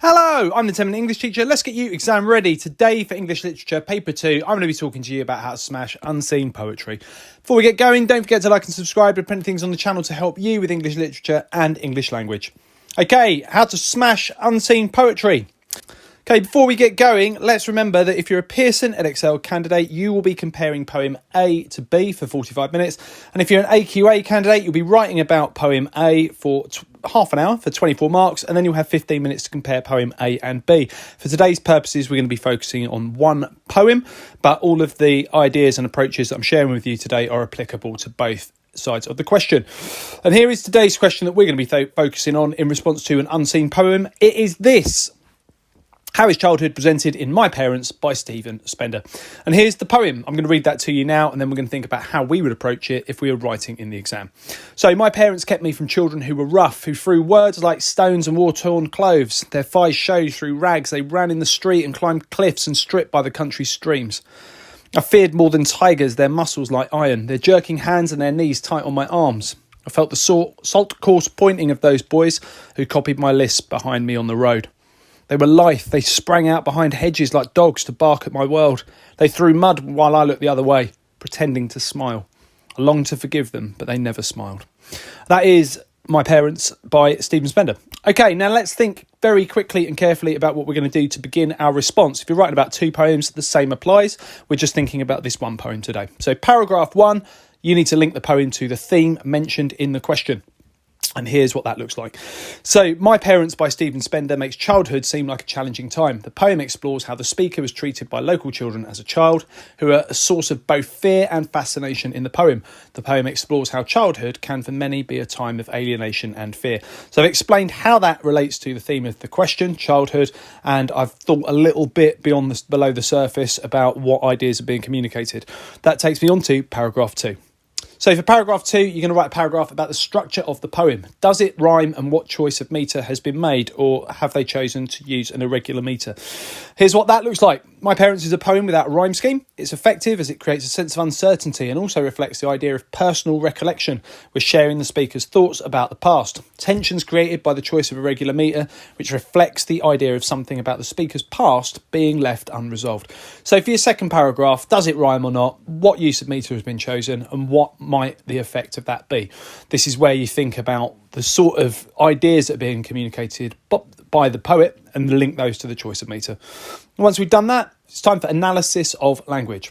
Hello, I'm the 10-minute English teacher. Let's get you exam ready. Today for English Literature Paper 2, I'm going to be talking to you about how to smash unseen poetry. Before we get going, don't forget to like and subscribe. There are plenty of things on the channel to help you with English literature and English language. Okay, how to smash unseen poetry. Okay, before we get going, let's remember that if you're a Pearson Edexcel candidate, you will be comparing poem A to B for 45 minutes. And if you're an AQA candidate, you'll be writing about poem A for half an hour for 24 marks, and then you'll have 15 minutes to compare poem A and B. For today's purposes, we're going to be focusing on one poem, but all of the ideas and approaches that I'm sharing with you today are applicable to both sides of the question. And here is today's question that we're going to be focusing on in response to an unseen poem. It is this: How is Childhood Presented in My Parents by Stephen Spender. And here's the poem. I'm going to read that to you now, and then we're going to think about how we would approach it if we were writing in the exam. So, my parents kept me from children who were rough, who threw words like stones and war-torn clothes. Their thighs showed through rags. They ran in the street and climbed cliffs and stripped by the country streams. I feared more than tigers, their muscles like iron, their jerking hands and their knees tight on my arms. I felt the salt coarse pointing of those boys who copied my lisp behind me on the road. They were lithe, they sprang out behind hedges like dogs to bark at my world. They threw mud while I looked the other way, pretending to smile. I longed to forgive them, but they never smiled. That is My Parents by Stephen Spender. Okay, now let's think very quickly and carefully about what we're going to do to begin our response. If you're writing about two poems, the same applies. We're just thinking about this one poem today. So paragraph 1, you need to link the poem to the theme mentioned in the question. And here's what that looks like. So, My Parents by Stephen Spender makes childhood seem like a challenging time. The poem explores how the speaker was treated by local children as a child, who are a source of both fear and fascination in the poem. The poem explores how childhood can for many be a time of alienation and fear. So I've explained how that relates to the theme of the question, childhood, and I've thought a little bit below the surface about what ideas are being communicated. That takes me on to paragraph 2. So for paragraph 2, you're going to write a paragraph about the structure of the poem. Does it rhyme, and what choice of metre has been made, or have they chosen to use an irregular metre? Here's what that looks like. My Parents is a poem without a rhyme scheme. It's effective as it creates a sense of uncertainty and also reflects the idea of personal recollection, with sharing the speaker's thoughts about the past. Tensions created by the choice of irregular metre, which reflects the idea of something about the speaker's past being left unresolved. So for your second paragraph, does it rhyme or not? What use of metre has been chosen, and what might the effect of that be? This is where you think about the sort of ideas that are being communicated by the poet and link those to the choice of metre. Once we've done that, it's time for analysis of language.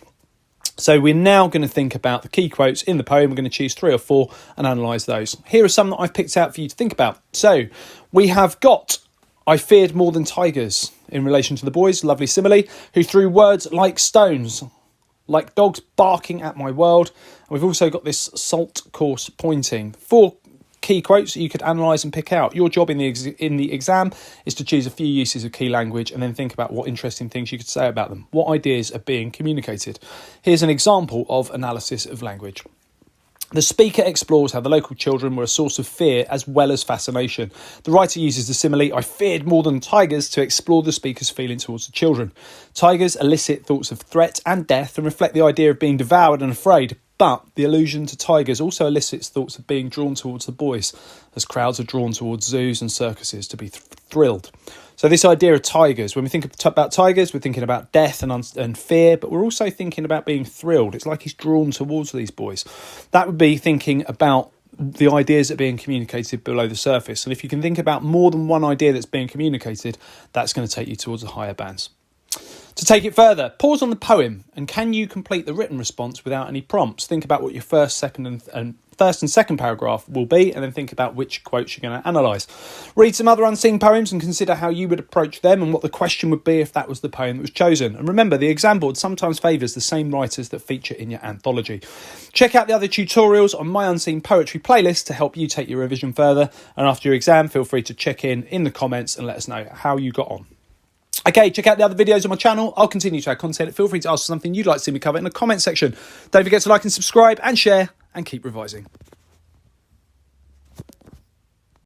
So we're now going to think about the key quotes in the poem. We're going to choose 3 or 4 and analyse those. Here are some that I've picked out for you to think about. So we have got, I feared more than tigers, in relation to the boys, lovely simile, who threw words like stones, like dogs barking at my world. And we've also got this salt coarse pointing. 4 key quotes that you could analyse and pick out. Your job in the exam is to choose a few uses of key language and then think about what interesting things you could say about them. What ideas are being communicated? Here's an example of analysis of language. The speaker explores how the local children were a source of fear as well as fascination. The writer uses the simile, I feared more than tigers, to explore the speaker's feeling towards the children. Tigers elicit thoughts of threat and death and reflect the idea of being devoured and afraid. But the allusion to tigers also elicits thoughts of being drawn towards the boys, as crowds are drawn towards zoos and circuses to be thrilled. So this idea of tigers, when we think about tigers, we're thinking about death and fear, but we're also thinking about being thrilled. It's like he's drawn towards these boys. That would be thinking about the ideas that are being communicated below the surface. And if you can think about more than one idea that's being communicated, that's going to take you towards the higher bands. To take it further, pause on the poem, and can you complete the written response without any prompts? Think about what your first and second paragraph will be, and then think about which quotes you're going to analyse. Read some other unseen poems and consider how you would approach them and what the question would be if that was the poem that was chosen. And remember, the exam board sometimes favours the same writers that feature in your anthology. Check out the other tutorials on my Unseen Poetry playlist to help you take your revision further. And after your exam, feel free to check in the comments and let us know how you got on. Okay, check out the other videos on my channel. I'll continue to add content. Feel free to ask something you'd like to see me cover in the comment section. Don't forget to like and subscribe and share, and keep revising.